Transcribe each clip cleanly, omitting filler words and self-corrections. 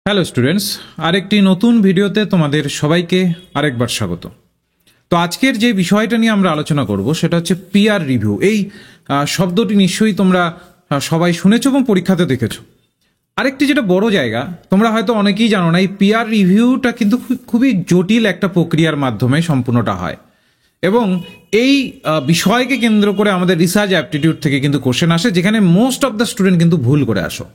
Hello students, আরেকটি নতুন ভিডিওতে তোমাদের সবাইকে আরেকবার স্বাগত। তো আজকের যে বিষয়টা নিয়ে আমরা আলোচনা করব সেটা হচ্ছে পিয়ার রিভিউ। এই শব্দটি নিশ্চয়ই তোমরা সবাই শুনেছো এবং পরীক্ষাতে দেখেছো। আরেকটি যেটা বড় জায়গা, তোমরা হয়তো অনেকেই জানো না, এই পিয়ার রিভিউটা কিন্তু খুবই জটিল একটা প্রক্রিয়ার মাধ্যমে সম্পূর্ণটা হয় এবং এই বিষয়কে কেন্দ্র করে আমাদের রিসার্চ অ্যাপটিটিউড থেকে কিন্তু কোশ্চেন আসে, যেখানে মোস্ট অফ দ্য স্টুডেন্ট কিন্তু ভুল করে আসো।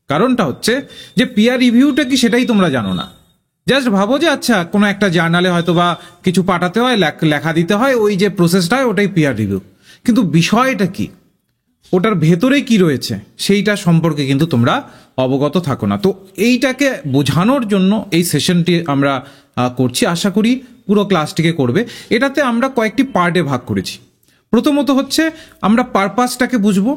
কারণটা হচ্ছে যে পিয়ার রিভিউটা কি সেটাই তোমরা জানো না। জাস্ট ভাবো যে আচ্ছা কোনো একটা জার্নালে হয়তো বা কিছু পাঠাতে হয়, লেখা দিতে হয়, ওই যে প্রসেসটা হয় ওটাই পিয়ার রিভিউ। কিন্তু বিষয়টা কি, ওটার ভেতরে কি রয়েছে সেইটা সম্পর্কে কিন্তু তোমরা অবগত থাকো না। তো এইটাকে বোঝানোর জন্য এই সেশনটি আমরা করছি, আশা করি পুরো ক্লাসটিকে করবে। এটাতে আমরা কয়েকটি পার্টে ভাগ করেছি। প্রথমত হচ্ছে আমরা পারপাসটাকে বুঝবো,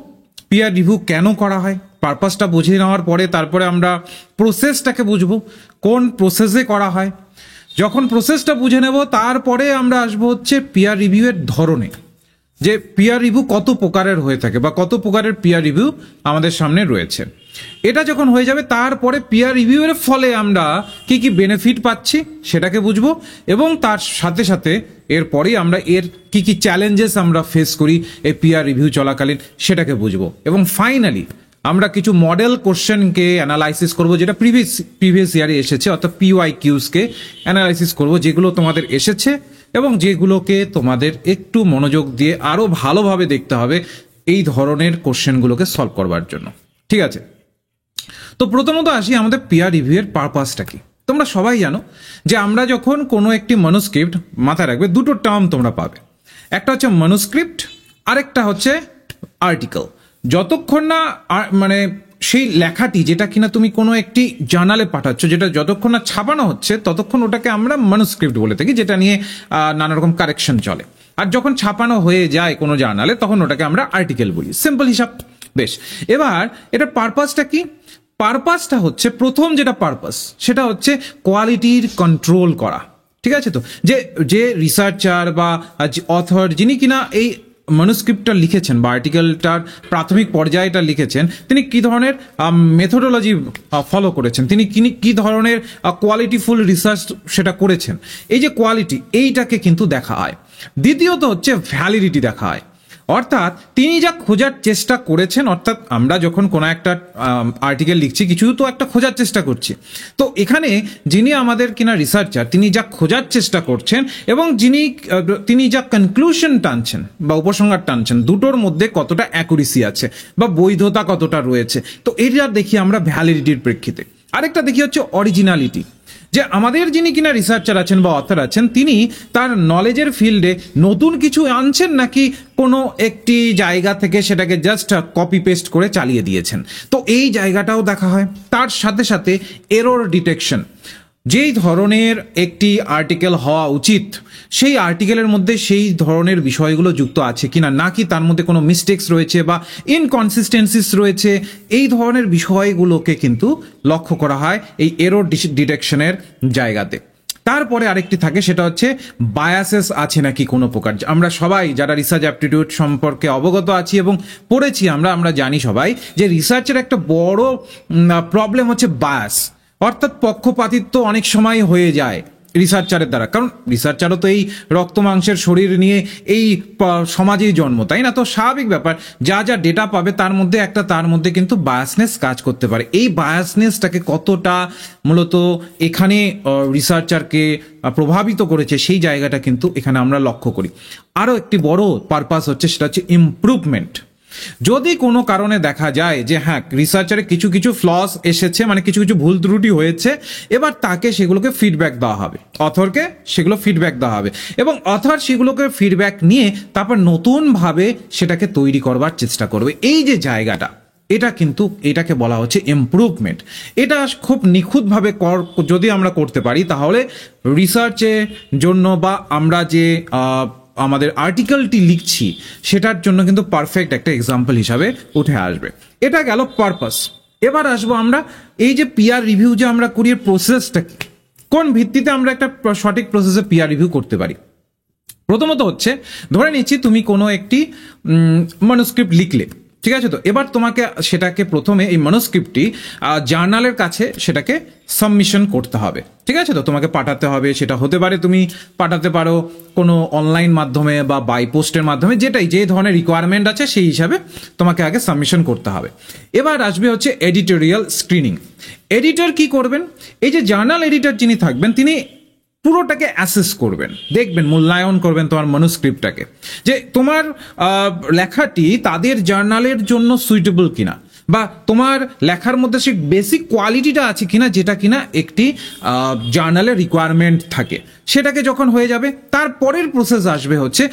পিয়ার রিভিউ কেন করা হয়, পারপাসটা বুঝে নেওয়ার পরে তারপরে আমরা প্রসেসটাকে বুঝবো, কোন প্রসেসে করা হয়। যখন প্রসেসটা বুঝে নেব তারপরে আমরা আসবো হচ্ছে পিয়ার রিভিউয়ের ধরনে, যে পিয়ার রিভিউ কত প্রকারের হয়ে থাকে বা কত প্রকারের পিয়ার রিভিউ আমাদের সামনে রয়েছে। এটা যখন হয়ে যাবে তারপরে পিয়ার রিভিউয়ের ফলে আমরা কি কি বেনিফিট পাচ্ছি সেটাকে বুঝবো এবং তার সাথে সাথে এরপরেই আমরা এর কি কি চ্যালেঞ্জেস আমরা ফেস করি এই পিয়ার রিভিউ চলাকালীন সেটাকে বুঝবো। এবং ফাইনালি আমরা কিছু মডেল কোশ্চেনকে অ্যানালাইসিস করব, যেটা প্রিভিয়াস ইয়ারে এসেছে, অর্থাৎ PYQsকে অ্যানালাইসিস করব, যেগুলো তোমাদের এসেছে এবং যেগুলোকে তোমাদের একটু মনোযোগ দিয়ে আরো ভালোভাবে দেখতে হবে এই ধরনের কোশ্চেনগুলোকে সলভ করবার জন্য। ঠিক আছে, তো প্রথমত আসি আমাদের পিয়ার রিভিউয়ের পারপাসটা কি। তোমরা সবাই জানো যে আমরা যখন কোনো একটি ম্যানুস্ক্রিপ্ট, মাথায় রাখবে দুটো টার্ম তোমরা পাবে, একটা হচ্ছে ম্যানুস্ক্রিপ্ট, আরেকটা হচ্ছে আর্টিকেল। যতক্ষণ না মানে সেই লেখাটি যেটা কিনা তুমি কোনো একটি জার্নালে পাঠাচ্ছ, যেটা যতক্ষণ না ছাপানো হচ্ছে ততক্ষণ ওটাকে আমরা ম্যানুস্ক্রিপ্ট বলে থাকি, যেটা নিয়ে নানা রকম কারেকশন চলে। আর যখন ছাপানো হয়ে যায় কোনো জার্নালে তখন ওটাকে আমরা আর্টিকেল বলি। সিম্পল হিসাব। বেশ, এবার এটার পারপাসটা কি? পারপাসটা হচ্ছে, প্রথম যেটা পারপাস সেটা হচ্ছে কোয়ালিটির কন্ট্রোল করা। ঠিক আছে, তো যে রিসার্চার বা অথর যিনি কিনা এই ম্যানুস্ক্রিপ্টটা লিখেছেন বা আর্টিকেলটার প্রাথমিক পর্যায়টা লিখেছেন, তিনি কি ধরনের মেথোডোলজি ফলো করেছেন, তিনি কি ধরনের কোয়ালিটিফুল রিসার্চ সেটা করেছেন। এই যে কোয়ালিটি, এইটাকে কিন্তু দেখা হয়। দ্বিতীয়ত হচ্ছে ভ্যালিডিটি দেখা হয়, অর্থাৎ তিনি যা খোঁজার চেষ্টা করেছেন, অর্থাৎ আমরা যখন কোনো একটা আর্টিকেল লিখছি কিছু তো একটা খোঁজার চেষ্টা করছি, তো এখানে যিনি আমাদের কিনা রিসার্চার তিনি যা খোঁজার চেষ্টা করছেন এবং তিনি যা কনক্লুশন টানছেন বা উপসংহার টানছেন, দুটোর মধ্যে কতটা অ্যাকুরেসি আছে বা বৈধতা কতটা রয়েছে, তো এটা দেখি আমরা ভ্যালিডিটির প্রেক্ষিতে। আরেকটা দেখি হচ্ছে অরিজিনালিটি, যে আমাদের যিনি কিনা রিসার্চার আছেন বা অথর আছেন তিনি তার নলেজের ফিল্ডে নতুন কিছু আনছেন নাকি কোনো একটি জায়গা থেকে সেটাকে জাস্ট কপি পেস্ট করে চালিয়ে দিয়েছেন, তো এই জায়গাটাও দেখা হয়। তার সাথে সাথে এরর ডিটেকশন, যেই ধরনের একটি আর্টিকেল হওয়া উচিত সেই আর্টিকেলের মধ্যে সেই ধরনের বিষয়গুলো যুক্ত আছে কিনা, নাকি তার মধ্যে কোনো মিস্টেক্স রয়েছে বা ইনকনসিস্টেন্সিস রয়েছে, এই ধরনের বিষয়গুলোকে কিন্তু লক্ষ্য করা হয় এই এরর ডিটেকশনের জায়গাতে। তারপরে আরেকটি থাকে, সেটা হচ্ছে বায়াসেস আছে নাকি কোনো প্রকার। আমরা সবাই যারা রিসার্চ অ্যাপটিটিউড সম্পর্কে অবগত আছি এবং পড়েছি, আমরা জানি সবাই যে রিসার্চের একটা বড় প্রবলেম হচ্ছে বায়াস, অর্থাৎ পক্ষপাতিত্ব অনেক সময় হয়ে যায় রিসার্চারের দ্বারা। কারণ রিসার্চারও তো এই রক্ত মাংসের শরীর নিয়ে এই সমাজেই জন্ম, তাই না? তো স্বাভাবিক ব্যাপার, যা ডেটা পাবে তার মধ্যে কিন্তু বায়াসনেস কাজ করতে পারে। এই বায়াসনেসটাকে কতটা মূলত এখানে রিসার্চারকে প্রভাবিত করেছে সেই জায়গাটা কিন্তু এখানে আমরা লক্ষ্য করি। আরও একটি বড় পারপাস হচ্ছে, সেটা হচ্ছে ইমপ্রুভমেন্ট। যদি কোনো কারণে দেখা যায় যে হ্যাঁ রিসার্চারে কিছু কিছু ফ্লস এসেছে, মানে কিছু কিছু ভুল ত্রুটি হয়েছে, এবার তাকে সেগুলোকে ফিডব্যাক দেওয়া হবে, অথরকে সেগুলো ফিডব্যাক দেওয়া হবে এবং অথর সেগুলোকে ফিডব্যাক নিয়ে তারপর নতুনভাবে সেটাকে তৈরি করবার চেষ্টা করবে। এই যে জায়গাটা, এটাকে বলা হচ্ছে ইমপ্রুভমেন্ট। এটা খুব নিখুঁতভাবে যদি আমরা করতে পারি তাহলে রিসার্চের জন্য বা আমরা যে আমাদের আর্টিকেলটি লিখছি সেটার জন্য কিন্তু পারফেক্ট একটা এক্সাম্পল হিসাবে উঠে আসবে। এটা গেল পারপাস। এবার আসবো আমরা এই যে পিয়ার রিভিউ যে আমরা করি, প্রসেসটা কোন ভিত্তিতে আমরা একটা সঠিক প্রসেসে পিয়ার রিভিউ করতে পারি। প্রথমত হচ্ছে, ধরে নিচ্ছি তুমি কোনো একটি ম্যানুস্ক্রিপ্ট লিখলে, ঠিক আছে? তো এবার তোমাকে সেটাকে প্রথমে এই ম্যানুস্ক্রিপ্টটি জার্নালের কাছে সেটাকে সাবমিশন করতে হবে। ঠিক আছে? তো তোমাকে পাঠাতে হবে, সেটা হতে পারে তুমি পাঠাতে পারো কোনো অনলাইন মাধ্যমে বা বাই পোস্টের মাধ্যমে, যেটাই যে ধরনের রিকোয়ারমেন্ট আছে সেই হিসাবে তোমাকে আগে সাবমিশন করতে হবে। এবার আসবে হচ্ছে এডিটোরিয়াল স্ক্রিনিং। এডিটর কি করবেন? এই যে জার্নাল এডিটর যিনি থাকবেন তিনি পুরোটাকে অ্যাসেস করবেন, দেখবেন, মূল্যায়ন করবেন তোমার ম্যানুস্ক্রিপ্টটাকে, যে তোমার লেখাটি তাদের জার্নালের জন্য সুইটেবল কিনা, বা তোমার লেখার মধ্যে সেই বেসিক কোয়ালিটিটা আছে কিনা যেটা কিনা একটি জার্নালের রিকোয়ারমেন্ট থাকে। সেটাকে যখন হয়ে যাবে, তারপরের প্রসেস আসবে হচ্ছে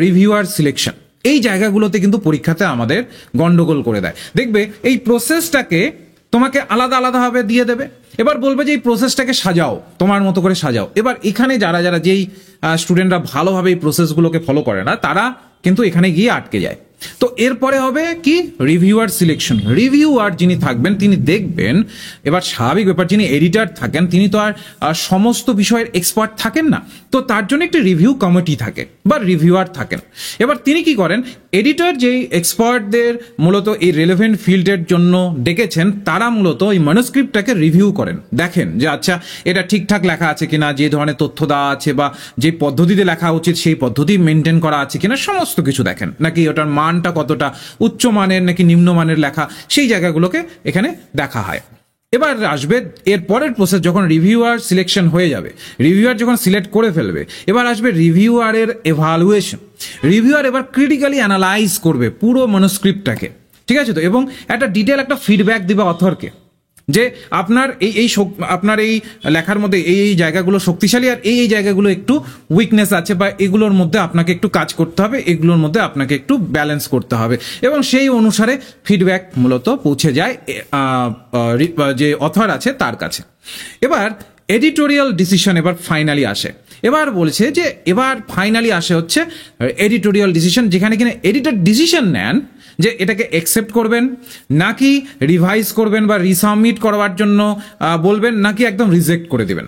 রিভিউয়ার সিলেকশন। এই জায়গাগুলোতে কিন্তু পরীক্ষাতে আমাদের গন্ডগোল করে দেয়। দেখবে এই প্রসেসটাকে তোমাকে আলাদা আলাদাভাবে দিয়ে দেবে, এবার বলবে যে এই প্রসেসটাকে সাজাও, তোমার মতো করে সাজাও। এবার এখানে যারা যারা যেই স্টুডেন্টরা ভালোভাবে এই প্রসেসগুলোকে ফলো করে না, তারা কিন্তু এখানে গিয়ে আটকে যায়। তো এরপরে হবে কি? Reviewer selection. রিভিউয়ার যিনি থাকবেন তিনি দেখবেন, এবার স্বাভাবিক ব্যাপার, যিনি এডিটর থাকেন তিনি তো আর সমস্ত বিষয়ের এক্সপার্ট থাকেন না, তো তার জন্য একটা রিভিউ কমিটি থাকে বা রিভিউয়ার থাকেন। এবার তিনি কি করেন? এডিটর যেই এক্সপার্টদের মূলত এই রেলেভেন্ট ফিল্ডের জন্য ডেকেছেন, তারা মূলত এই ম্যানুস্ক্রিপ্টটাকে রিভিউ করেন, দেখেন যে আচ্ছা এটা ঠিকঠাক লেখা আছে কিনা, যে ধরনের তথ্য দেওয়া আছে বা যে পদ্ধতিতে লেখা উচিত সেই পদ্ধতি মেনটেন করা আছে কিনা, সমস্ত কিছু দেখেন, নাকি ওটার মানটা কতটা উচ্চ মানের নাকি নিম্ন মানের লেখা, সেই জায়গাগুলোকে এখানে দেখা হয়। এবার আসবে এর পরের প্রসেস, যখন রিভিউয়ার সিলেকশন হয়ে যাবে, রিভিউয়ার যখন সিলেক্ট করে ফেলবে, এবার আসবে রিভিউয়ারের এভালুয়েশন। রিভিউয়ার এবার ক্রিটিক্যালি অ্যানালাইজ করবে পুরো ম্যানুস্ক্রিপ্টটাকে। ঠিক আছে? তো এবং একটা ডিটেল একটা ফিডব্যাক দিবে অথরকে, যে আপনার আপনার এই লেখার মধ্যে এই জায়গাগুলো শক্তিশালী আর এই জায়গাগুলো একটু উইকনেস আছে, বা এগুলোর মধ্যে আপনাকে একটু কাজ করতে হবে, এগুলোর মধ্যে আপনাকে একটু ব্যালেন্স করতে হবে, এবং সেই অনুসারে ফিডব্যাক মূলত পৌঁছে যায় যে অথর আছে তার কাছে। এবার এডিটোরিয়াল ডিসিশন এবার ফাইনালি আসে। এবার বলছে যে এবার ফাইনালি আসে হচ্ছে এডিটোরিয়াল ডিসিশন, যেখানে কিনা এডিটর ডিসিশন নেন যে এটাকে অ্যাকসেপ্ট করবেন, নাকি রিভাইজ করবেন বা রিসাবমিট করবার জন্য বলবেন, নাকি একদম রিজেক্ট করে দিবেন।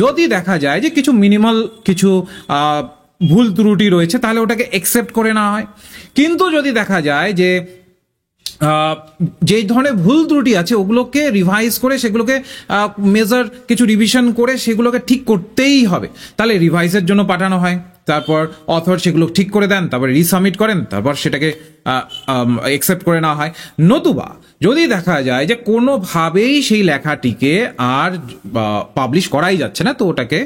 যদি দেখা যায় যে কিছু মিনিমাল কিছু ভুল ত্রুটি রয়েছে, তাহলে ওটাকে অ্যাকসেপ্ট করে নেওয়া হয়। কিন্তু যদি দেখা যায় যে যেই ধরনের ভুল ত্রুটি আছে ওগুলোকে রিভাইজ করে সেগুলোকে মেজার কিছু রিভিশন করে সেগুলোকে ঠিক করতেই হবে, তাহলে রিভাইজের জন্য পাঠানো হয়। তারপর অথর সেগুলো ঠিক করে দেন, তারপর রিসাবমিট করেন, তারপর সেটাকে অ্যাকসেপ্ট করে নেওয়া হয়। নতুবা যদি দেখা যায় যে কোনোভাবেই সেই লেখাটিকে আর পাবলিশ করাই যাচ্ছে না, তো ওটাকে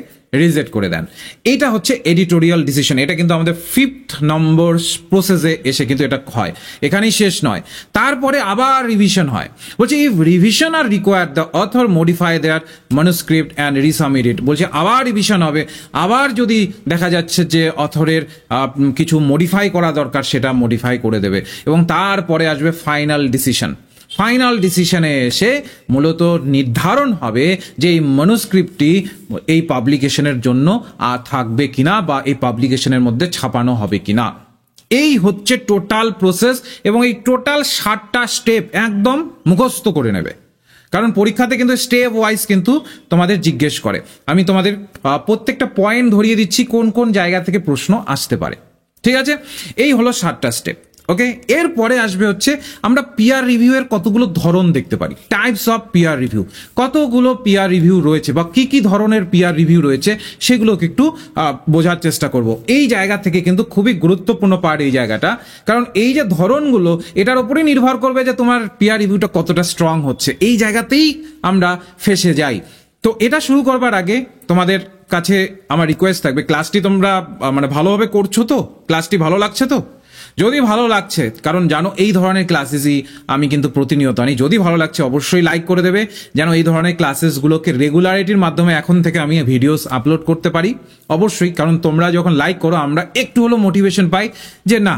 রিজেক্ট করে দেন। এটা হচ্ছে এডিটোরিয়াল ডিসিশন। এটা কিন্তু আমাদের 5th নম্বর প্রসেসে এসে কিন্তু এটা হয়, এখানেই শেষ নয়। তারপরে আবার রিভিশন হয়। বলছে if revision are required the author modify their manuscript and resubmit it. বলছে আবার রিভিশন হবে, আবার যদি দেখা যাচ্ছে যে অথরের কিছু মডিফাই করা দরকার সেটা মডিফাই করে দেবে, এবং তারপরে আসবে ফাইনাল ডিসিশন। ফাইনাল ডিসিশনে এসে মূলত নির্ধারণ হবে যে এই ম্যানুস্ক্রিপ্টটি এই পাবলিকেশনের জন্য থাকবে কিনা বা এই পাবলিকেশনের মধ্যে ছাপানো হবে কিনা। এই হচ্ছে টোটাল প্রসেস, এবং এই টোটাল 7টা স্টেপ একদম মুখস্থ করে নেবে, কারণ পরীক্ষাতে কিন্তু স্টেপ ওয়াইজ কিন্তু তোমাদের জিজ্ঞেস করে। আমি তোমাদের প্রত্যেকটা পয়েন্ট ধরিয়ে দিচ্ছি কোন কোন জায়গা থেকে প্রশ্ন আসতে পারে। ঠিক আছে? এই হলো 7টা স্টেপ। ওকে, এরপরে আসবে হচ্ছে আমরা পিয়ার রিভিউ এর কতগুলো ধরন দেখতে পারি, টাইপস অফ পিয়ার রিভিউ। কতগুলো পিয়ার রিভিউ রয়েছে বা কি কি ধরনের পিয়ার রিভিউ রয়েছে সেগুলোকে একটু বোঝার চেষ্টা করব। এই জায়গা থেকে কিন্তু খুবই গুরুত্বপূর্ণ পার্ট এই জায়গাটা, কারণ এই যে ধরনগুলো এটার উপরেই নির্ভর করবে যে তোমার পিয়ার রিভিউটা কতটা স্ট্রং হচ্ছে। এই জায়গাতেই আমরা ফেসে যাই। তো এটা শুরু করবার আগে তোমাদের কাছে আমার রিকোয়েস্ট থাকবে, ক্লাসটি তোমরা মানে ভালোভাবে করছো তো? ক্লাসটি ভালো লাগছে তো? যদি ভালো লাগছে, কারণ জানো এই ধরনের ক্লাসেসই আমি কিন্তু প্রতিনিয়ত আনি, যদি ভালো লাগছে অবশ্যই লাইক করে দেবে, যেন এই ধরনের ক্লাসেসগুলোকে রেগুলারিটির মাধ্যমে এখন থেকে আমি ভিডিওস আপলোড করতে পারি। অবশ্যই, কারণ তোমরা যখন লাইক করো আমরা একটু হলো মোটিভেশন পাই যে না,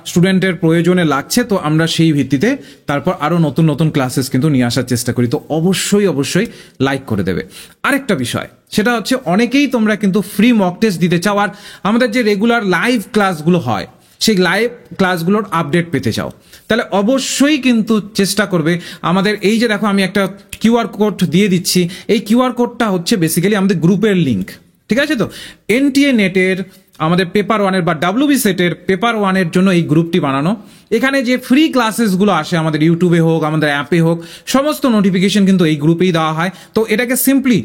স্টুডেন্টের প্রয়োজনে লাগছে, তো আমরা সেই ভিত্তিতে তারপর আরো নতুন নতুন ক্লাসেস কিন্তু নিয়ে আসার চেষ্টা করি। তো অবশ্যই অবশ্যই লাইক করে দেবে। আরেকটা বিষয় সেটা হচ্ছে অনেকেই তোমরা কিন্তু ফ্রি মক টেস্ট দিতে চাও, আর আমাদের যে রেগুলার লাইভ ক্লাসগুলো হয় সেই লাইভ ক্লাসগুলোর আপডেট পেতে চাও, তাহলে অবশ্যই কিন্তু চেষ্টা করবে আমাদের এই যে দেখো আমি একটা কিউআর কোড দিয়ে দিচ্ছি, এই কিউআর কোডটা হচ্ছে বেসিক্যালি আমাদের গ্রুপের লিঙ্ক। ঠিক আছে? তো এনটিএ নেটের আমাদের পেপার ওয়ানের বা ডাব্লিউবি সেটের পেপার ওয়ানের জন্য এই গ্রুপটি বানানো। এখানে যে ফ্রি ক্লাসেসগুলো আসে আমাদের ইউটিউবে হোক, আমাদের অ্যাপে হোক, সমস্ত নোটিফিকেশন কিন্তু এই গ্রুপেই দেওয়া হয়। তো এটাকে সিম্পলি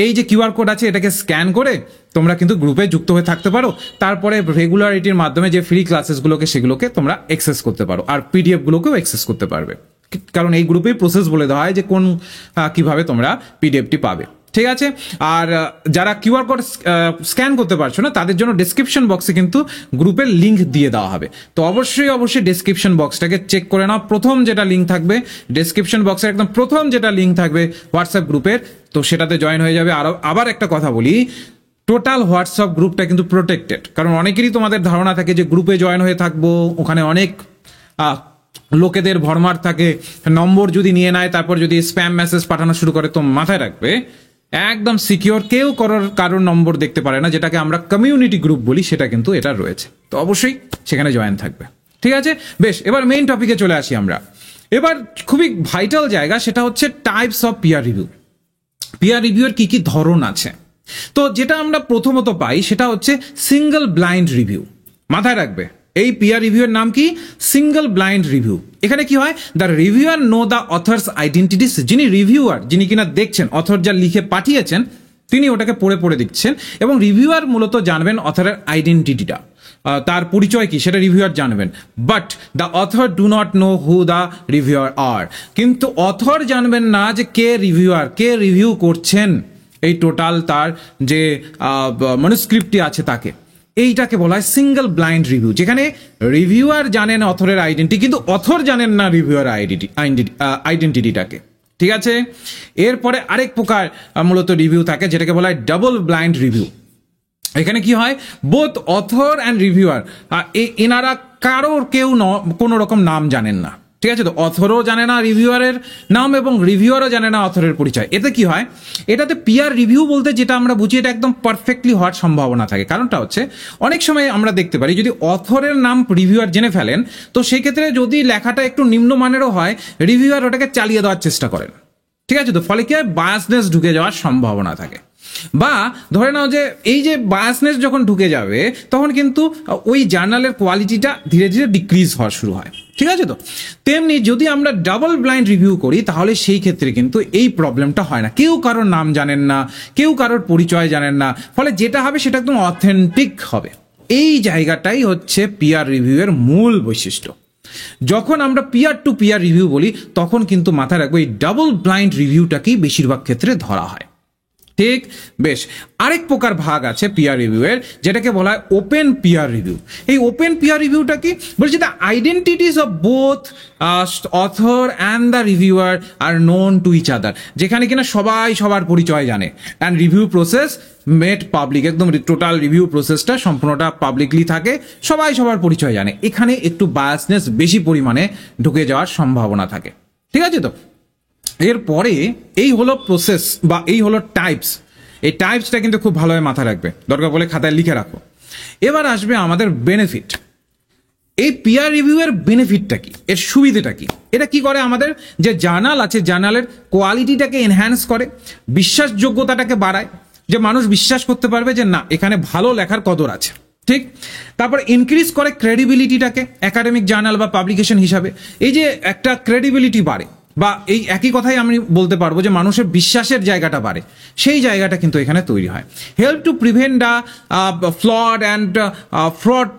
এই যে কিউআর কোড আছে এটাকে স্ক্যান করে তোমরা কিন্তু গ্রুপে যুক্ত হয়ে থাকতে পারো। তারপরে রেগুলারিটির মাধ্যমে যে ফ্রি ক্লাসেসগুলোকে সেগুলোকে তোমরা অ্যাক্সেস করতে পারো, আর পিডিএফগুলোকেও অ্যাক্সেস করতে পারবে, কারণ এই গ্রুপেই প্রসেস বলে দেওয়া হয় যে কোন কিভাবে তোমরা পিডিএফটি পাবে। ঠিক আছে। আর যারা কিউআর কোড স্ক্যান করতে পারছো না তাদের জন্য ডেসক্রিপশন বক্সে কিন্তু গ্রুপের লিঙ্ক দিয়ে দেওয়া হবে। তো অবশ্যই ডেসক্রিপশন বক্সটাকে চেক করে নাও। প্রথম যেটা লিঙ্ক থাকবে ডেসক্রিপশন বক্সের একদম প্রথম যেটা লিঙ্ক থাকবে হোয়াটসঅ্যাপ গ্রুপের, তো সেটাতে জয়েন হয়ে যাবে। আর আবার একটা কথা বলি, টোটাল হোয়াটসঅ্যাপ গ্রুপটা কিন্তু প্রোটেক্টেড, কারণ অনেকেরই তোমাদের ধারণা থাকে যে গ্রুপে জয়েন হয়ে থাকবো, ওখানে অনেক লোকেদের ভরমার থাকে, নম্বর যদি নিয়ে নেয় তারপর যদি স্প্যাম মেসেজ পাঠানো শুরু করে, তো মাথায় রাখবে একদম সিকিওর, কেউ কারোর নম্বর দেখতে পারে না, যেটাকে আমরা কমিউনিটি গ্রুপ বলি, সেটা কিন্তু এটা রয়েছে। তো অবশ্যই সেখানে জয়েন থাকবে। ঠিক আছে, বেশ, এবার মেইন টপিকে চলে আসি আমরা। এবার খুবই ভাইটাল জায়গা, সেটা হচ্ছে types of peer review. Peer রিভিউয়ের কি কি ধরন আছে? তো যেটা আমরা প্রথমত পাই সেটা হচ্ছে সিঙ্গল ব্লাইন্ড রিভিউ। মাথায় রাখবে এই পিয়ার রিভিউয়ের নাম কি? Single blind review. এখানে কি হয়, the reviewer know the authors identities. যিনি রিভিউয়ার, যিনি কিনা দেখছেন, অথর যা লিখে পাঠিয়েছেন তিনি ওটাকে পড়ে দিচ্ছেন, এবং রিভিউয়ার মূলত জানবেন অথরের আইডেন্টিটিটা, তার পরিচয় কি সেটা রিভিউয়ার জানবেন। But the author do not know who the reviewer are. কিন্তু অথর জানবেন না যে কে রিভিউয়ার, কে রিভিউ করছেন এই টোটাল তার যে ম্যানুস্ক্রিপ্টটি আছে তাকে। এইটাকে বলা হয় সিঙ্গল ব্লাইন্ড রিভিউ, যেখানে রিভিউয়ার জানেন অথরের আইডেন্টিটি, কিন্তু অথর জানেন না রিভিউয়ার আইডেন্টিটিটাকে। ঠিক আছে। এরপরে আরেক প্রকার মূলত রিভিউ থাকে, যেটাকে বলা হয় ডাবল ব্লাইন্ড রিভিউ। এখানে কি হয়, বোথ অথর অ্যান্ড রিভিউয়ার এনারা কেউ কোনো রকম নাম জানেন না। ঠিক আছে, তো অথরও জানে না রিভিউয়ারের নাম এবং রিভিউয়ারও জানে না অথরের পরিচয়। এতে কি হয়, এটাতে পিয়ার রিভিউ বলতে যেটা আমরা বুঝি, এটা একদম পারফেক্টলি হওয়ার সম্ভাবনা থাকে। কারণটা হচ্ছে অনেক সময় আমরা দেখতে পারি যদি অথরের নাম রিভিউয়ার জেনে ফেলেন, তো সেই ক্ষেত্রে যদি লেখাটা একটু নিম্নমানেরও হয়, রিভিউয়ার ওটাকে চালিয়ে দেওয়ার চেষ্টা করেন। ঠিক আছে, তো ফলে কি হয়, বায়াসনেস ঢুকে যাওয়ার সম্ভাবনা থাকে। বা ধরে নাও যে এই যে বায়াসনেস যখন ঢুকে যাবে তখন কিন্তু ওই জার্নালের কোয়ালিটিটা ধীরে ধীরে ডিক্রিজ হওয়া শুরু হয়। ঠিক আছে, তো তেমনি যদি আমরা ডাবল ব্লাইন্ড রিভিউ করি তাহলে সেই ক্ষেত্রে কিন্তু এই প্রবলেমটা হয় না। কেউ কারোর নাম জানেন না, কেউ কারোর পরিচয় জানেন না, ফলে যেটা হবে সেটা একদম অথেন্টিক হবে। এই জায়গাটাই হচ্ছে পিয়ার রিভিউয়ের মূল বৈশিষ্ট্য। যখন আমরা পিয়ার টু পিয়ার রিভিউ বলি তখন কিন্তু মাথায় রাখবো এই ডাবল ব্লাইন্ড রিভিউটাকেই বেশিরভাগ ক্ষেত্রে ধরা হয়। ঠিক, বেশ, আরেক প্রকার ভাগ আছে পিয়ার রিভিউয়ের, যেটাকে বলা হয় ওপেন পিয়ার রিভিউ। এই ওপেন পিয়ার রিভিউটা কি বলছে, the identities of both author and the reviewer are known to each other. যেখানে কিনা সবাই সবার পরিচয় জানে, and review process made public. একদম টোটাল রিভিউ প্রসেসটা সম্পূর্ণটা পাবলিকলি থাকে, সবাই সবার পরিচয় জানে। এখানে একটু বায়াসনেস বেশি পরিমাণে ঢুকে যাওয়ার সম্ভাবনা থাকে। ঠিক আছে, তো এরপরে এই হলো প্রসেস বা এই হলো টাইপস। এই টাইপসটা কিন্তু খুব ভালোভাবে মাথায় রাখবে, দরকার বলে খাতায় লিখে রাখো। এবার আসবে আমাদের বেনিফিট। এই পিয়ার রিভিউয়ের বেনিফিটটা কি, এর সুবিধাটা কি? এটা কি করে, আমাদের যে জার্নাল আছে জার্নালের কোয়ালিটিটাকে এনহ্যান্স করে, বিশ্বাসযোগ্যতাটাকে বাড়ায়, যে মানুষ বিশ্বাস করতে পারবে যে না এখানে ভালো লেখার কদর আছে। ঠিক, তারপর ইনক্রিজ করে ক্রেডিবিলিটিটাকে একাডেমিক জার্নাল বা পাবলিকেশন হিসাবে। এই যে একটা ক্রেডিবিলিটি বাড়ে, বা এই একই কথাই আমি বলতে পারবো যে মানুষের বিশ্বাসের জায়গাটা বাড়ে, সেই জায়গাটা কিন্তু এখানে তৈরি হয়। Help to prevent the flawed and fraud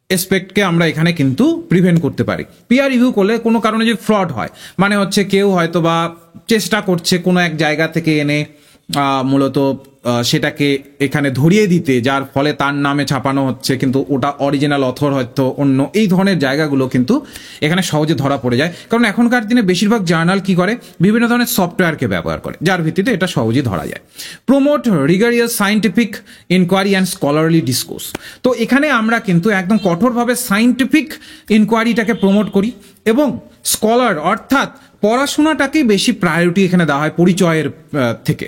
এসপেক্টকে আমরা এখানে কিন্তু প্রিভেন্ট করতে পারি। পিয়ার রিভিউ করলে কোনো কারণে যে ফ্রড হয়, মানে হচ্ছে কেউ হয়তো বা চেষ্টা করছে কোনো এক জায়গা থেকে এনে মূলত সেটাকে এখানে ধরিয়ে দিতে, যার ফলে তার নামে ছাপানো হচ্ছে কিন্তু ওটা অরিজিনাল অথর হয়তো অন্য, এই ধরনের জায়গাগুলো কিন্তু এখানে সহজে ধরা পড়ে যায়। কারণ এখনকার দিনে বেশিরভাগ জার্নাল কি করে, বিভিন্ন ধরনের সফটওয়্যারকে ব্যবহার করে, যার ভিত্তিতে এটা সহজেই ধরা যায়। Promote rigorous scientific inquiry and scholarly discourse. তো এখানে আমরা কিন্তু একদম কঠোরভাবে সায়েন্টিফিক ইনকোয়ারিটাকে প্রমোট করি, এবং স্কলার অর্থাৎ পড়াশোনাটাকেই বেশি প্রায়োরিটি এখানে দেওয়া হয় পরিচয়ের থেকে।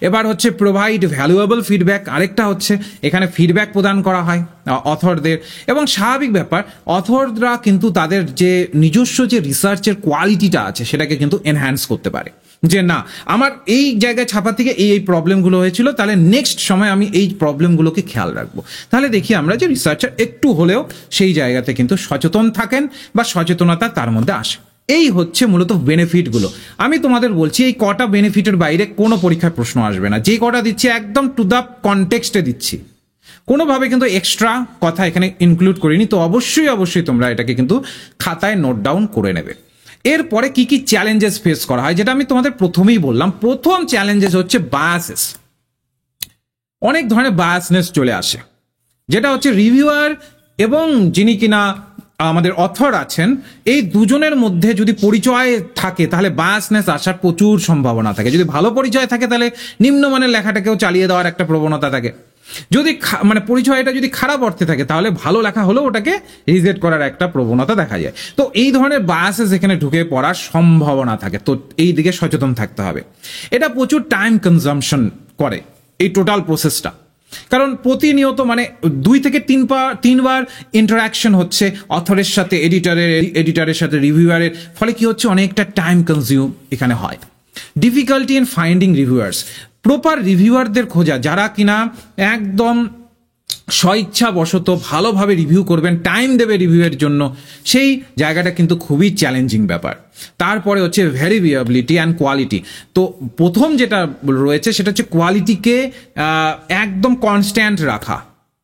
এবার হচ্ছে প্রোভাইড ভ্যালুয়েবল ফিডব্যাক, আরেকটা হচ্ছে এখানে ফিডব্যাক প্রদান করা হয় অথরদের। এবং স্বাভাবিক ব্যাপার, অথররা কিন্তু তাদের যে নিজস্ব যে রিসার্চের কোয়ালিটিটা আছে সেটাকে কিন্তু এনহ্যান্স করতে পারে, যে না, আমার এই জায়গায় ছাপা থেকে এই প্রবলেমগুলো হয়েছিল, তাহলে নেক্সট সময় আমি এই প্রবলেমগুলোকে খেয়াল রাখবো। তাহলে দেখি আমরা যে রিসার্চার একটু হলেও সেই জায়গাতে কিন্তু সচেতন থাকেন বা সচেতনতা তার মধ্যে আসে। এই হচ্ছে মূলত বেনিফিটগুলো। আমি তোমাদের বলছি এই কটা বেনিফিটের বাইরে কোনো পরীক্ষায় প্রশ্ন আসবে না। যে কটা দিচ্ছি একদম টু দ্য কনটেক্সটে দিচ্ছি, কোনোভাবে কিন্তু এক্সট্রা কথা এখানে ইনক্লুড করিনি। তো অবশ্যই তোমরা এটাকে কিন্তু খাতায় নোট ডাউন করে নেবে। এরপরে কি কি চ্যালেঞ্জেস ফেস করা হয়, যেটা আমি তোমাদের প্রথমেই বললাম। প্রথম চ্যালেঞ্জেস হচ্ছে বায়াসেস। অনেক ধরনের বায়াসনেস চলে আসে, যেটা হচ্ছে রিভিউয়ার এবং যিনি কিনা আমাদের অথর আছেন, এই দুজনের মধ্যে যদি পরিচয় থাকে তাহলে বায়াসনেস আসার প্রচুর সম্ভাবনা থাকে। যদি ভালো পরিচয় থাকে তাহলে নিম্নমানের লেখাটাকেও চালিয়ে দেওয়ার একটা প্রবণতা থাকে। যদি মানে পরিচয়টা যদি খারাপ অর্থে থাকে তাহলে ভালো লেখা হলেও ওটাকে রিজেক্ট করার একটা প্রবণতা দেখা যায়। তো এই ধরনের বায়াসেস এখানে ঢুকে পড়ার সম্ভাবনা থাকে। তো এই দিকে সচেতন থাকতে হবে। এটা প্রচুর টাইম কনজাম্পশন করে এই টোটাল প্রসেসটা, কারণ প্রতিনিয়ত মানে 2 থেকে 3 বার ইন্টারাকশন হচ্ছে অথরের সাথে, এডিটরের সাথে রিভিউয়ারের, ফলে কি হচ্ছে অনেকটা টাইম কনজিউম এখানে হয়। Difficulty in finding reviewers, proper রিভিউয়ারদের খোঁজা যারা কিনা একদম স্বইচ্ছাবশত ভালোভাবে রিভিউ করবেন, টাইম দেবে রিভিউয়ের জন্য, সেই জায়গাটা কিন্তু খুবই চ্যালেঞ্জিং ব্যাপার। তারপরে হচ্ছে ভেরিয়েবিলিটি অ্যান্ড কোয়ালিটি। তো প্রথম যেটা রয়েছে সেটা হচ্ছে কোয়ালিটিকে একদম কনস্ট্যান্ট রাখা,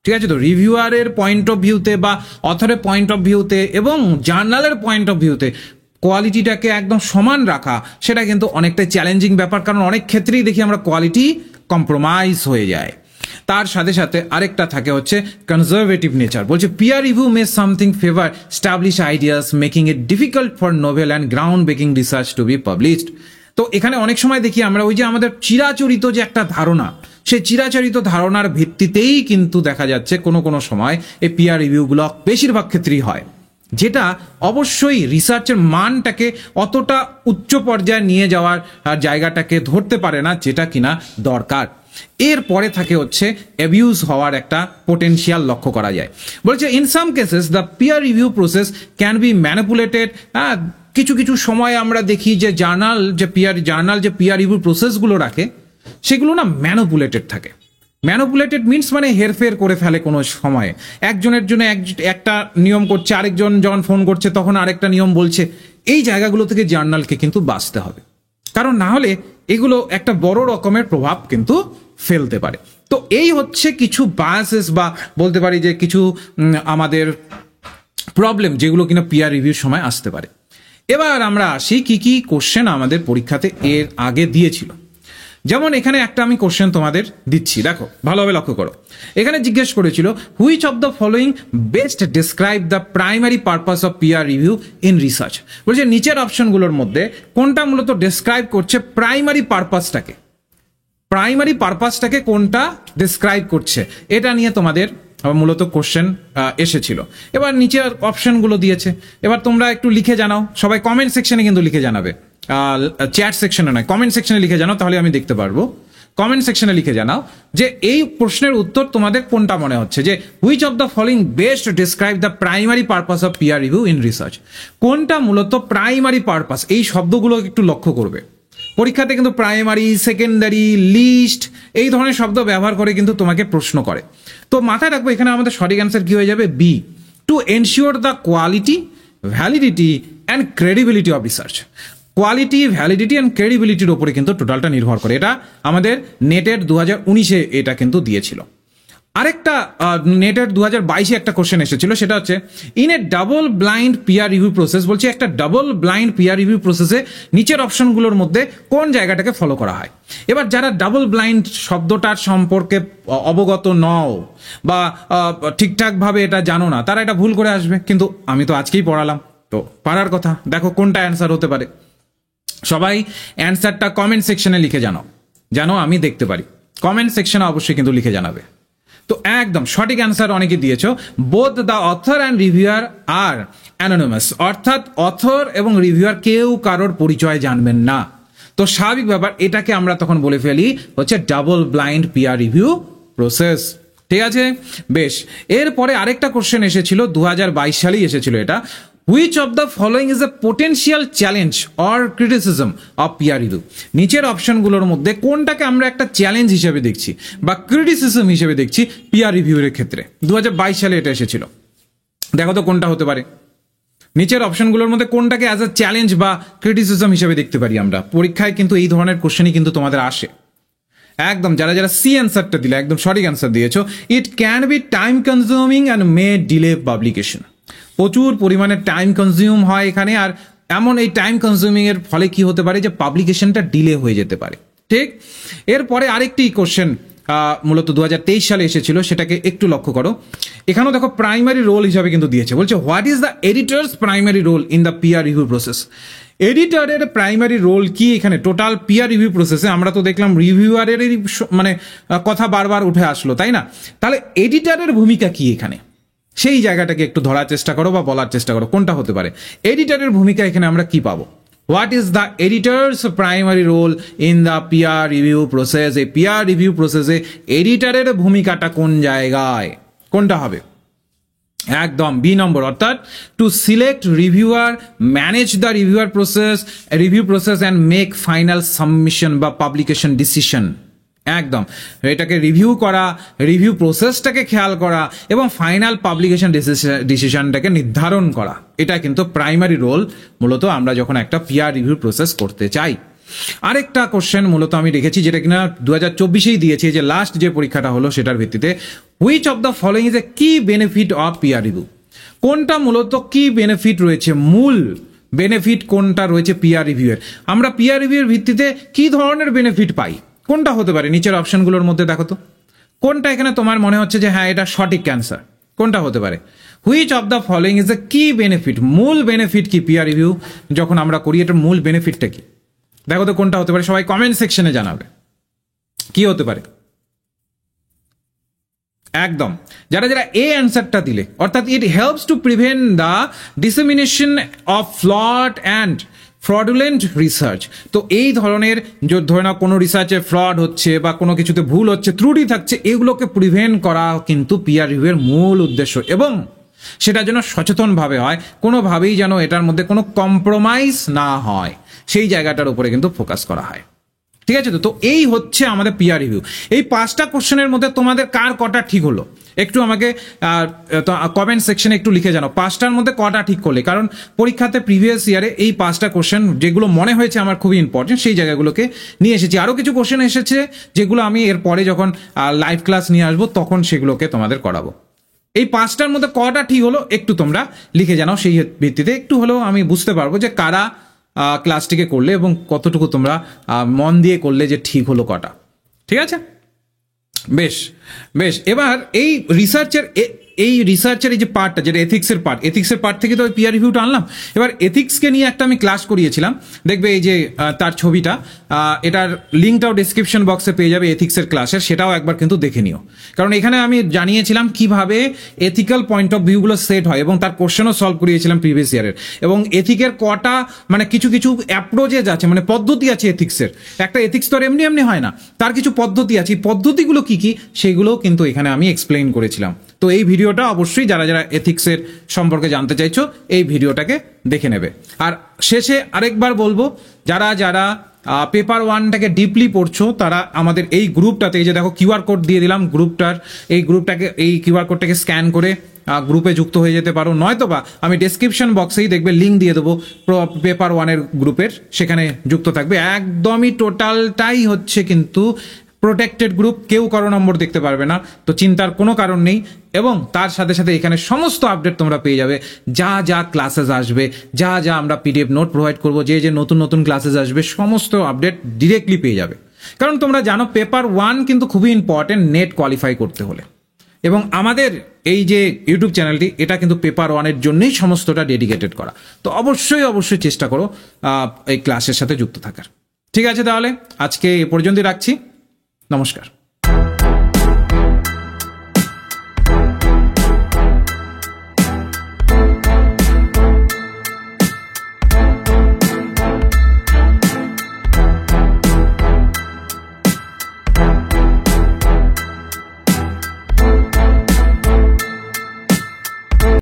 ঠিক আছে? তো রিভিউয়ারের পয়েন্ট অফ ভিউতে বা অথরের পয়েন্ট অফ ভিউতে এবং জার্নালের পয়েন্ট অফ ভিউতে কোয়ালিটিটাকে একদম সমান রাখা, সেটা কিন্তু অনেকটা চ্যালেঞ্জিং ব্যাপার, কারণ অনেক ক্ষেত্রেই দেখি আমরা কোয়ালিটি কম্প্রোমাইজ হয়ে যায়। তার সাথে সাথে আরেকটা থাকে হচ্ছে কনজারভেটিভ নেচার। বলছে peer review may something favour established ideas making it difficult for novel and ground breaking research to be published. তো এখানে অনেক সময় দেখি আমরা ওই যে আমাদের চিরাচরিত যে একটা ধারণা, সেই চিরাচরিত ধারণার ভিত্তিতেই কিন্তু দেখা যাচ্ছে কোনো সময় এই পিয়ার রিভিউগুলো বেশিরভাগ ক্ষেত্রেই হয়, যেটা অবশ্যই রিসার্চের মানটাকে অতটা উচ্চ পর্যায়ে নিয়ে যাওয়ার জায়গাটাকে ধরতে পারে না, যেটা কিনা দরকার। এরপরে থাকে হচ্ছে অ্যাবিউজ হওয়ার একটা পোটেনশিয়াল লক্ষ্য করা যায়। বলছে in some cases the peer review process can be manipulated. কিছু সময় আমরা দেখি যে জার্নাল যে পিয়ার রিভিউ প্রসেসগুলো রাখে সেগুলো না ম্যানিপুলেটেড থাকে। ম্যানিপুলেটেড মিনস মানে হেরফের করে ফেলে কোনো সময়ে, একজনের জন্য একটা নিয়ম করছে, আরেকজন যখন ফোন করছে তখন আরেকটা নিয়ম বলছে। এই জায়গাগুলো থেকে জার্নালকে কিন্তু বাঁচতে হবে, কারণ না হলে এগুলো একটা বড় রকমের প্রভাব কিন্তু ফেলতে পারে। তো এই হচ্ছে কিছু বায়াসেস বা বলতে পারি যে কিছু আমাদের প্রবলেম যেগুলো কিনা পিয়ার রিভিউর সময় আসতে পারে। এবার আমরা আসি কি কি কোশ্চেন আমাদের পরীক্ষাতে এর আগে দিয়েছিল। যেমন এখানে একটা আমি কোশ্চেন তোমাদের দিচ্ছি, দেখো ভালোভাবে লক্ষ্য করো। এখানে জিজ্ঞেস করেছিল which of the following best describe the primary purpose of peer review in research. বলছে নিচের অপশনগুলোর মধ্যে কোনটা মূলত ডিসক্রাইব করছে প্রাইমারি পারপাসটাকে কোনটা ডিসক্রাইব করছে, এটা নিয়ে তোমাদের মূলত কোশ্চেন এসেছিল। এবার নিচের অপশনগুলো দিয়েছে, এবার তোমরা একটু লিখে জানাও। সবাই কমেন্ট সেকশনে কিন্তু লিখে জানাবে, চ্যাট সেকশনে নয়, কমেন্ট সেকশনে লিখে জানাও, তাহলে আমি দেখতে পারবো। কমেন্ট সেকশনে লিখে জানাও যে এই প্রশ্নের উত্তর তোমাদের কোনটা মনে হচ্ছে, যে which of the following best describe the primary purpose of peer review in research. কোনটা মূলত প্রাইমারি পারপাস, এই শব্দগুলো একটু লক্ষ্য করবে। পরীক্ষাতে কিন্তু প্রাইমারি, সেকেন্ডারি, লিস্ট এই ধরনের শব্দ ব্যবহার করে কিন্তু তোমাকে প্রশ্ন করে। তো মাথায় রাখবো এখানে আমাদের সঠিক অ্যান্সার কি হয়ে যাবে, B, to ensure the quality, validity and credibility of research. Quality, validity and ক্রেডিবিলিটির উপরে কিন্তু টোটালটা নির্ভর করে। এটা আমাদের নেটের 2019-এ এটা কিন্তু দিয়েছিল। আরেকটা নেটের 2022-এ একটা কোশ্চেন এসেছিল, সেটা হচ্ছে in a double blind peer review process. বলছে একটা ডাবল ব্লাইন্ড পিয়ার রিভিউ প্রসেসে নিচের অপশনগুলোর মধ্যে কোন জায়গাটাকে ফলো করা হয়। এবার যারা ডাবল ব্লাইন্ড শব্দটার সম্পর্কে অবগত নও বা ঠিকঠাকভাবে এটা জানো না, তারা এটা ভুল করে আসবে, কিন্তু আমি তো আজকেই পড়ালাম, তো পারার কথা। দেখো কোনটা অ্যান্সার হতে পারে। সবাই অ্যান্সারটা কমেন্ট সেকশনে লিখে জানাও, যেন আমি দেখতে পারি। কমেন্ট সেকশনে অবশ্যই কিন্তু লিখে জানাবে। তো একদম সঠিক অ্যান্সার অনেকে দিয়েছো, both the author and reviewer are anonymous, অর্থাৎ অথর এবং রিভিউয়ার কেউ কারোর পরিচয় জানবেন না। তো স্বাভাবিক ব্যাপার, এটাকে আমরা তখন বলে ফেলি হচ্ছে double blind peer review process. ঠিক আছে, বেশ। এরপরে আরেকটা কোশ্চেন এসেছিল 2022 সালেই এসেছিল এটা, which of the following is a potential challenge or criticism of peer review? নিচের অপশনগুলোর মধ্যে কোনটাকে আমরা একটা চ্যালেঞ্জ হিসেবে দেখছি বা ক্রিটিসিজম হিসেবে দেখছি পিয়ার রিভিউয়ের ক্ষেত্রে? 2022 সালে এটা এসেছিল। দেখো তো কোনটা হতে পারে। নিচের অপশনগুলোর মধ্যে কোনটাকে অ্যাজ এ চ্যালেঞ্জ বা ক্রিটিসিজম হিসেবে দেখতে পারি আমরা? পরীক্ষায় কিন্তু এই ধরনের কোশ্চেনই কিন্তু তোমাদের আসে। একদম যারা যারা সি অ্যান্সারটা দিলে একদম সঠিক অ্যান্সার দিয়েছো। It can be time consuming and May delay publication. প্রচুর পরিমাণে টাইম কনজিউম হয় এখানে, আর এমন এই টাইম কনজিউমিং এর ফলে কি হতে পারে যে পাবলিকেশনটা ডিলে হয়ে যেতে পারে। ঠিক, এরপরে আরেকটি কোশ্চেন মূলত 2023 সালে এসেছিল, সেটাকে একটু লক্ষ্য করো। এখানেও দেখো প্রাইমারি রোল হিসাবে কিন্তু দিয়েছে, বলছে what is the editor's primary role in the peer review process. এডিটরের প্রাইমারি রোল কি এখানে টোটাল পিয়ার রিভিউ প্রসেসে? আমরা তো দেখলাম রিভিউয়ারেরই মানে কথা বারবার উঠে আসলো, তাই না? তাহলে এডিটরের ভূমিকা কি এখানে, সেই জায়গাটাকে একটু ধরার চেষ্টা করো বা বলার চেষ্টা করো কোনটা হতে পারে। এডিটরের ভূমিকা এখানে আমরা কি পাবো? What is the editor's primary role in the peer review process? এই পিয়ার রিভিউ প্রসেসে এডিটরের ভূমিকাটা কোন জায়গায়, কোনটা হবে? একদম বি নম্বর, অর্থাৎ to select reviewer, manage the review process and make final submission বা পাবলিকেশন ডিসিশন। একদম এটাকে রিভিউ করা, রিভিউ প্রসেসটাকে খেয়াল করা এবং ফাইনাল পাবলিকেশন ডিসিশনটাকে নির্ধারণ করা, এটা কিন্তু প্রাইমারি রোল মূলত আমরা যখন একটা পিয়ার রিভিউ প্রসেস করতে চাই। আরেকটা কোশ্চেন মূলত আমি রেখেছি, যেটা কিনা 2024-এই দিয়েছি, যে লাস্ট যে পরীক্ষাটা হলো সেটার ভিত্তিতে। Which of the following is a কি বেনিফিট অফ পিয়ার রিভিউ? কোনটা মূলত কি বেনিফিট রয়েছে, মূল বেনিফিট কোনটা রয়েছে পিয়ার রিভিউয়ের? আমরা পিয়ার রিভিউয়ের ভিত্তিতে কি ধরনের বেনিফিট পাই, কোনটা হতে পারে? নিচের অপশনগুলোর মধ্যে দেখো তো কোনটা এখানে তোমার মনে হচ্ছে যে হ্যাঁ এটা সঠিক অ্যান্সার, কোনটা হতে পারে? Which of the following is a কি বেনিফিট? মূল বেনিফিট কি পিয়ার রিভিউ যখন আমরা করি, এটার মূল বেনিফিটটা কি? দেখো তো কোনটা হতে পারে, সবাই কমেন্ট সেকশনে জানাবে কি হতে পারে। একদম যারা যারা এ অ্যান্সারটা দিলে, অর্থাৎ it helps to prevent the dissemination of flawed and fraudulent research. তো এই ধরনের ধরে নাও কোনো রিসার্চে ফ্রড হচ্ছে বা কোনো কিছুতে ভুল হচ্ছে, ত্রুটি থাকছে, এগুলোকে প্রিভেন্ট করা কিন্তু পিয়ার রিভিউয়ের মূল উদ্দেশ্য, এবং সেটা যেন সচেতনভাবে হয়, কোনোভাবেই যেন এটার মধ্যে কোনো কম্প্রোমাইজ না হয়, সেই জায়গাটার উপরে কিন্তু ফোকাস করা হয়। ঠিক আছে, তো এই হচ্ছে আমাদের পিয়ার রিভিউ। এই 5টা কোশ্চেনের মধ্যে তোমাদের কার কটা ঠিক হলো একটু আমাকে কমেন্ট সেকশনে একটু লিখে জানাও, 5টার মধ্যে কটা ঠিক করলে। কারণ পরীক্ষাতে প্রিভিয়াস ইয়ারে এই 5টা কোশ্চেন যেগুলো মনে হয়েছে আমার খুবই ইম্পর্টেন্ট, সেই জায়গাগুলোকে নিয়ে এসেছি। আরও কিছু কোশ্চেন এসেছে যেগুলো আমি এর পরে যখন লাইভ ক্লাস নিয়ে আসবো তখন সেগুলোকে তোমাদের করাবো। এই 5টার মধ্যে কটা ঠিক হলো একটু তোমরা লিখে জানাও, সেই ভিত্তিতে একটু হলেও আমি বুঝতে পারবো যে কারা ক্লাসটিকে করলে এবং কতটুকু তোমরা মন দিয়ে করলে, যে ঠিক হলো কটা। ঠিক আছে, বেশ বেশ। এবার এই রিসার্চের এই যে পার্টটা, যেটা এথিক্সের পার্ট থেকে তো পিয়ার রিভিউটা আনলাম। এবার এথিক্সকে নিয়ে একটা আমি ক্লাস করিয়েছিলাম, দেখবে এই যে তার ছবিটা, এটার লিঙ্কটাও ডিসক্রিপশন বক্সে পেয়ে যাবে এথিক্সের ক্লাসের, সেটাও একবার কিন্তু দেখে নিও। কারণ এখানে আমি জানিয়েছিলাম কিভাবে এথিক্যাল পয়েন্ট অফ ভিউগুলো সেট হয় এবং তার কোশ্চেনও সলভ করিয়েছিলাম প্রিভিয়াস ইয়ারের। এবং এথিকের কটা মানে কিছু কিছু অ্যাপ্রোচেস আছে, মানে পদ্ধতি আছে এথিক্সের। একটা এথিক্স তো আর এমনি এমনি হয় না, তার কিছু পদ্ধতি আছে। পদ্ধতিগুলো কি কি সেগুলোও কিন্তু এখানে আমি এক্সপ্লেইন করেছিলাম। তো এই ভিডিওটা অবশ্যই যারা যারা এথিক্সের সম্পর্কে জানতে চাইছো এই ভিডিওটাকে দেখে নেবে। আর শেষে আরেকবার বলবো, যারা যারা পেপার 1টাকে ডিপলি পড়ছো তারা আমাদের এই গ্রুপটাতে, এই যে দেখো কিউআর কোড দিয়ে দিলাম গ্রুপটার, এই কিউআর কোডটাকে স্ক্যান করে গ্রুপে যুক্ত হয়ে যেতে পারো, নয়তোবা আমি ডেসক্রিপশন বক্সেই দেখবে লিঙ্ক দিয়ে দেবো পেপার 1-এর গ্রুপের, সেখানে যুক্ত থাকবে। একদমই টোটালটাই হচ্ছে কিন্তু প্রোটেক্টেড গ্রুপ, কেউ কারো নম্বর দেখতে পারবে না, তো চিন্তার কোনো কারণ নেই। এবং তার সাথে সাথে এখানে সমস্ত আপডেট তোমরা পেয়ে যাবে, যা যা ক্লাসেস আসবে, যা যা আমরা পিডিএফ নোট প্রোভাইড করবো, যে যে নতুন নতুন ক্লাসেস আসবে, সমস্ত আপডেট ডিরেক্টলি পেয়ে যাবে। কারণ তোমরা জানো পেপার 1 কিন্তু খুবই ইম্পর্টেন্ট নেট কোয়ালিফাই করতে হলে, এবং আমাদের এই যে ইউটিউব চ্যানেলটি এটা কিন্তু পেপার 1-এর জন্যই সমস্তটা ডেডিকেটেড করা। তো অবশ্যই অবশ্যই চেষ্টা করো এই ক্লাসের সাথে যুক্ত থাকার। ঠিক আছে, তাহলে আজকে এ পর্যন্তই রাখছি। নমস্কার।